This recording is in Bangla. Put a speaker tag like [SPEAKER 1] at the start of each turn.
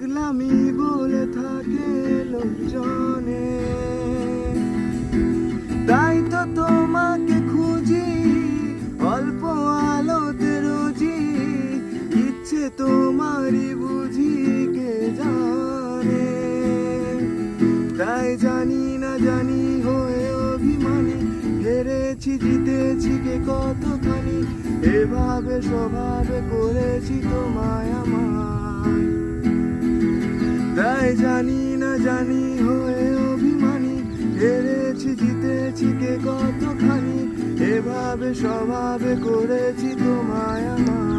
[SPEAKER 1] পাগলামি বলে থাকে লোকজনে, তাই তো তোমাকে খুঁজি অল্প আলোতে রোজি, ইচ্ছে তোমারই বুঝি কে জানে। তাই জানি না জানি হয়ে অভিমানী, হেরেছি জিতেছি কে কতখানি, এভাবে স্বভাবে করেছি তোমায় আমায়। তাই জানি না জানি হয়ে অভিমানী, হেরেছি জিতেছি কে কতখানি, এভাবে স্বভাবে করেছি তোমায় আমায়।